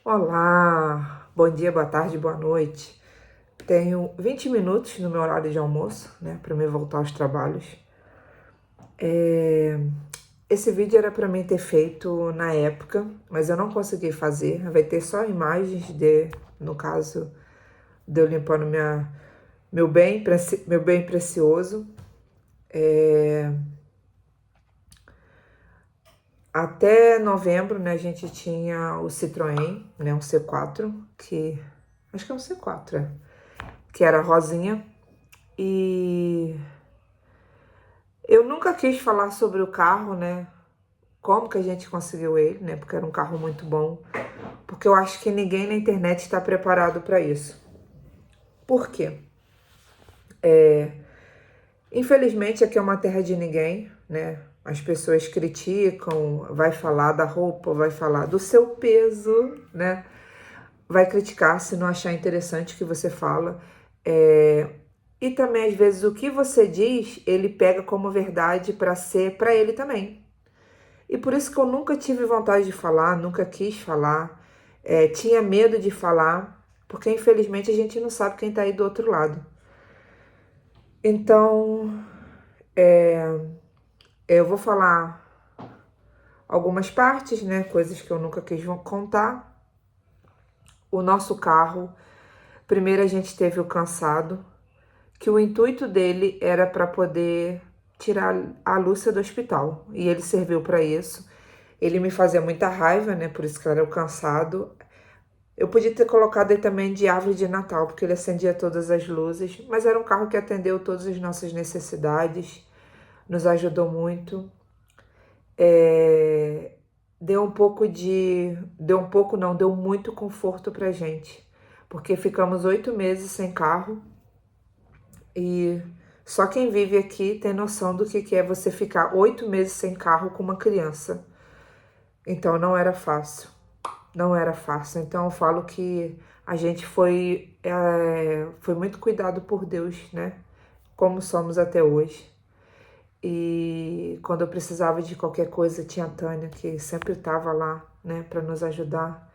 Olá, bom dia, boa tarde, boa noite. Tenho 20 minutos no meu horário de almoço, né, para me voltar aos trabalhos. Esse vídeo era para mim ter feito na época, mas eu não consegui fazer. Vai ter só imagens no caso, de eu limpando meu bem precioso. Até novembro, né, a gente tinha o Citroën, né, um C4, acho que é um C4, que era rosinha. E eu nunca quis falar sobre o carro, né? Como que a gente conseguiu ele, né? Porque era um carro muito bom. Porque eu acho que ninguém na internet está preparado para isso. Por quê? Infelizmente aqui é uma terra de ninguém, né? As pessoas criticam, vai falar da roupa, vai falar do seu peso, né? Vai criticar se não achar interessante o que você fala. E também, às vezes, o que você diz, ele pega como verdade para ser para ele também. E por isso que eu nunca tive vontade de falar, nunca quis falar, tinha medo de falar, porque infelizmente a gente não sabe quem tá aí do outro lado. Então, eu vou falar algumas partes, né, coisas que eu nunca quis contar. O nosso carro, primeiro a gente teve o cansado, que o intuito dele era para poder tirar a Lúcia do hospital, e ele serviu para isso. Ele me fazia muita raiva, né, por isso que era o cansado. Eu podia ter colocado aí também de árvore de Natal, porque ele acendia todas as luzes, mas era um carro que atendeu todas as nossas necessidades, nos ajudou muito. Deu um pouco de... Deu um pouco não, deu muito conforto pra gente, porque ficamos 8 meses sem carro e só quem vive aqui tem noção do que é você ficar 8 meses sem carro com uma criança. Então não era fácil. Não era fácil. Então eu falo que a gente foi muito cuidado por Deus, né? Como somos até hoje. E quando eu precisava de qualquer coisa, tinha a Tânia, que sempre estava lá, né, para nos ajudar.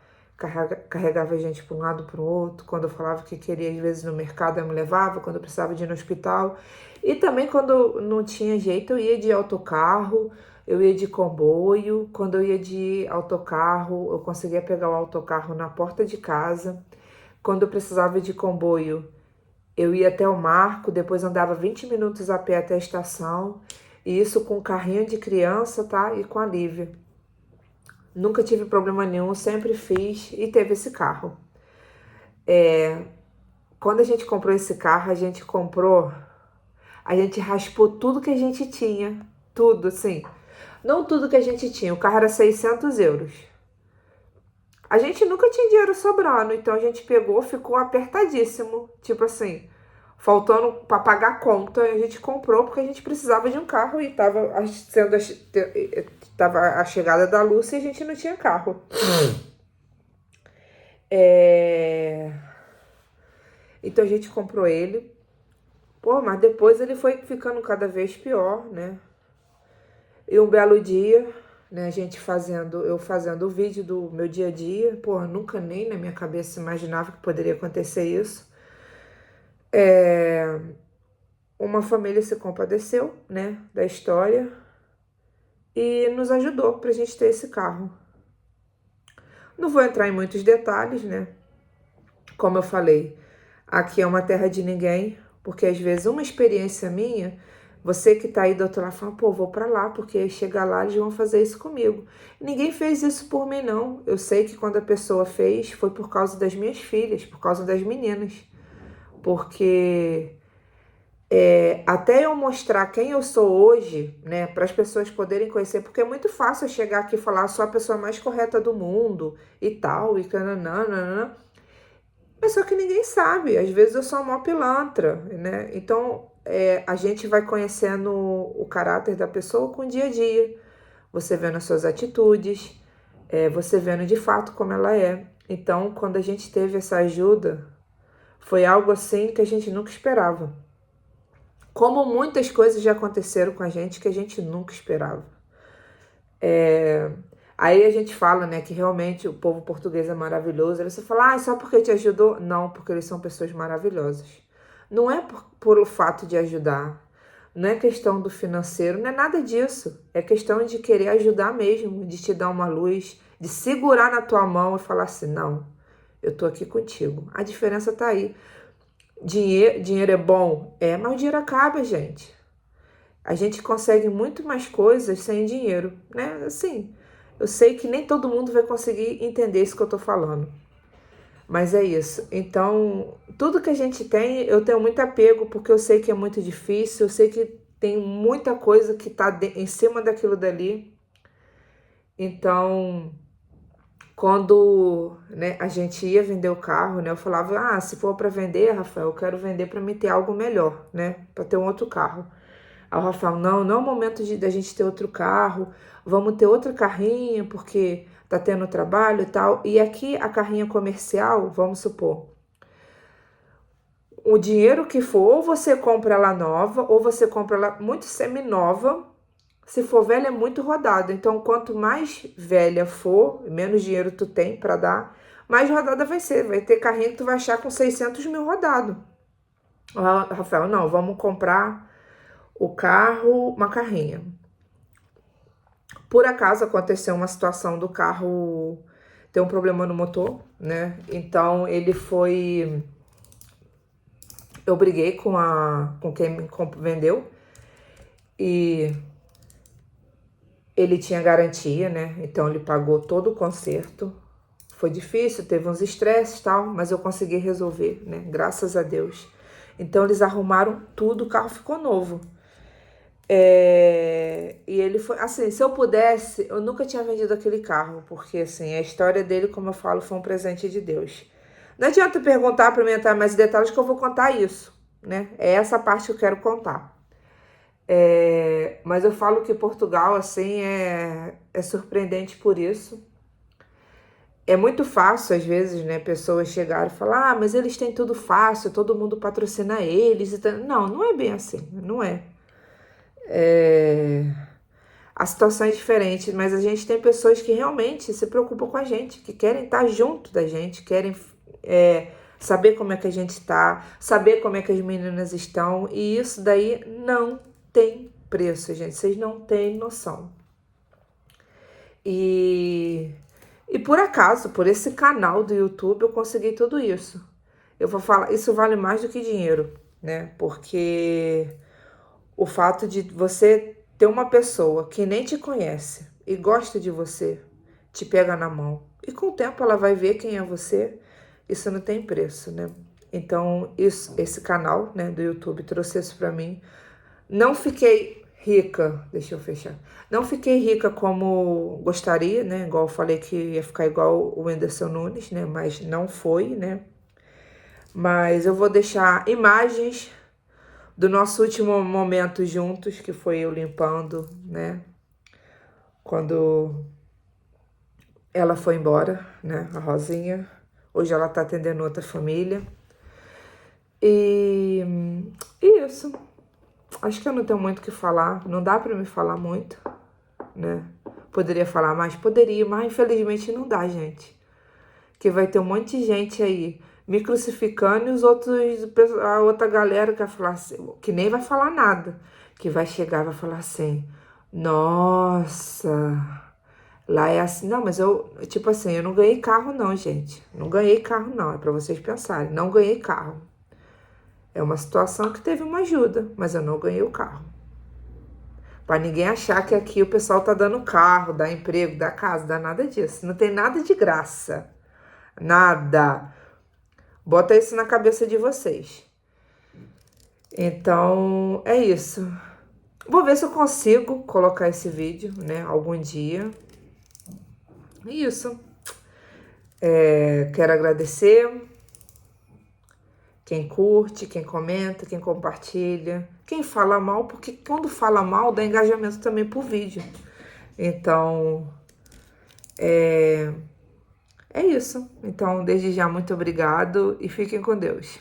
Carregava a gente para um lado para o outro. Quando eu falava que queria, às vezes, no mercado, ela me levava. Quando eu precisava de ir no hospital. E também, quando não tinha jeito, eu ia de autocarro, eu ia de comboio. Quando eu ia de autocarro, eu conseguia pegar o autocarro na porta de casa. Quando eu precisava de comboio, eu ia até o Marco, depois andava 20 minutos a pé até a estação. E isso com carrinho de criança, tá? E com a Lívia. Nunca tive problema nenhum, sempre fiz e teve esse carro. Quando a gente comprou esse carro, a gente raspou tudo que a gente tinha. Tudo, assim. Não tudo que a gente tinha, o carro era 600 euros. A gente nunca tinha dinheiro sobrando, então a gente pegou, ficou apertadíssimo. Tipo assim, faltando para pagar a conta, a gente comprou porque a gente precisava de um carro e tava a chegada da Lúcia e a gente não tinha carro. Então a gente comprou ele. Pô, mas depois ele foi ficando cada vez pior, né? E um belo dia, né, eu fazendo o vídeo do meu dia a dia, pô, nunca nem na minha cabeça imaginava que poderia acontecer isso. Uma família se compadeceu, né, da história e nos ajudou pra gente ter esse carro. Não vou entrar em muitos detalhes, né? Como eu falei, aqui é uma terra de ninguém, porque às vezes uma experiência minha, você que tá aí do outro lado fala, pô, vou pra lá, porque chegar lá eles vão fazer isso comigo. Ninguém fez isso por mim, não. Eu sei que quando a pessoa fez, foi por causa das minhas filhas, por causa das meninas. Porque até eu mostrar quem eu sou hoje, né, para as pessoas poderem conhecer, porque é muito fácil eu chegar aqui e falar, sou a pessoa mais correta do mundo e tal, e cananã. Mas só que ninguém sabe, às vezes eu sou uma pilantra, né? Então a gente vai conhecendo o caráter da pessoa com o dia a dia. Você vendo as suas atitudes, você vendo de fato como ela é. Então, quando a gente teve essa ajuda, foi algo assim que a gente nunca esperava. Como muitas coisas já aconteceram com a gente que a gente nunca esperava. Aí a gente fala, né, que realmente o povo português é maravilhoso. Aí você fala, só porque te ajudou? Não, porque eles são pessoas maravilhosas. Não é por o fato de ajudar, não é questão do financeiro, não é nada disso. É questão de querer ajudar mesmo, de te dar uma luz, de segurar na tua mão e falar assim, não, eu tô aqui contigo. A diferença tá aí. Dinheiro é bom? É, mas o dinheiro acaba, gente. A gente consegue muito mais coisas sem dinheiro, né? Assim, eu sei que nem todo mundo vai conseguir entender isso que eu tô falando. Mas é isso. Então, tudo que a gente tem, eu tenho muito apego, porque eu sei que é muito difícil, eu sei que tem muita coisa que tá em cima daquilo dali. Então, quando, né, a gente ia vender o carro, né, eu falava, se for para vender, Rafael, eu quero vender para me ter algo melhor, né, para ter um outro carro. Aí o Rafael, não é o momento da gente ter outro carro, vamos ter outra carrinha, porque tá tendo trabalho e tal. E aqui a carrinha comercial, vamos supor, o dinheiro que for, ou você compra ela nova, ou você compra ela muito semi-nova. Se for velha, é muito rodada. Então, quanto mais velha for, menos dinheiro tu tem para dar, mais rodada vai ser. Vai ter carrinho que tu vai achar com 600 mil rodado. Rafael, não, vamos comprar o carro, uma carrinha. Por acaso aconteceu uma situação do carro ter um problema no motor, né? Então ele foi. Eu briguei com quem me vendeu e ele tinha garantia, né? Então ele pagou todo o conserto. Foi difícil, teve uns estresses e tal, mas eu consegui resolver, né? Graças a Deus. Então eles arrumaram tudo, o carro ficou novo. E ele foi, assim, se eu pudesse, eu nunca tinha vendido aquele carro, porque assim, a história dele, como eu falo, foi um presente de Deus. Não adianta perguntar para mim entrar mais em detalhes que eu vou contar isso, né? É essa parte que eu quero contar. Mas eu falo que Portugal, assim, é surpreendente por isso. É muito fácil, às vezes, né, pessoas chegarem e falar, mas eles têm tudo fácil, todo mundo patrocina eles. Não, não é bem assim, não é. A situação é diferente, mas a gente tem pessoas que realmente se preocupam com a gente, que querem estar junto da gente, querem saber como é que a gente está, saber como é que as meninas estão, e isso daí não tem preço, gente, vocês não têm noção. E por acaso, por esse canal do YouTube, eu consegui tudo isso. Eu vou falar, isso vale mais do que dinheiro, né? Porque o fato de você ter uma pessoa que nem te conhece e gosta de você, te pega na mão. E com o tempo ela vai ver quem é você. Isso não tem preço, né? Então, esse canal, né, do YouTube trouxe isso pra mim. Não fiquei rica, deixa eu fechar. Não fiquei rica como gostaria, né? Igual eu falei que ia ficar igual o Whindersson Nunes, né? Mas não foi, né? Mas eu vou deixar imagens do nosso último momento juntos, que foi eu limpando, né? Quando ela foi embora, né? A Rosinha. Hoje ela tá atendendo outra família. E isso. Acho que eu não tenho muito o que falar. Não dá pra me falar muito, né? Poderia falar mais? Poderia, mas infelizmente não dá, gente. Que vai ter um monte de gente aí me crucificando e os outros, a outra galera que vai falar assim, que nem vai falar nada, que vai chegar e vai falar assim, nossa, lá é assim. Não, mas tipo assim, eu não ganhei carro não, gente. Não ganhei carro não, é pra vocês pensarem. Não ganhei carro. É uma situação que teve uma ajuda, mas eu não ganhei o carro. Pra ninguém achar que aqui o pessoal tá dando carro, dá emprego, dá casa, dá nada disso. Não tem nada de graça. Nada. Bota isso na cabeça de vocês. Então, é isso. Vou ver se eu consigo colocar esse vídeo, né, algum dia. Isso. Quero agradecer quem curte, quem comenta, quem compartilha, quem fala mal, porque quando fala mal dá engajamento também pro vídeo. Então, é isso. Então, desde já, muito obrigado e fiquem com Deus.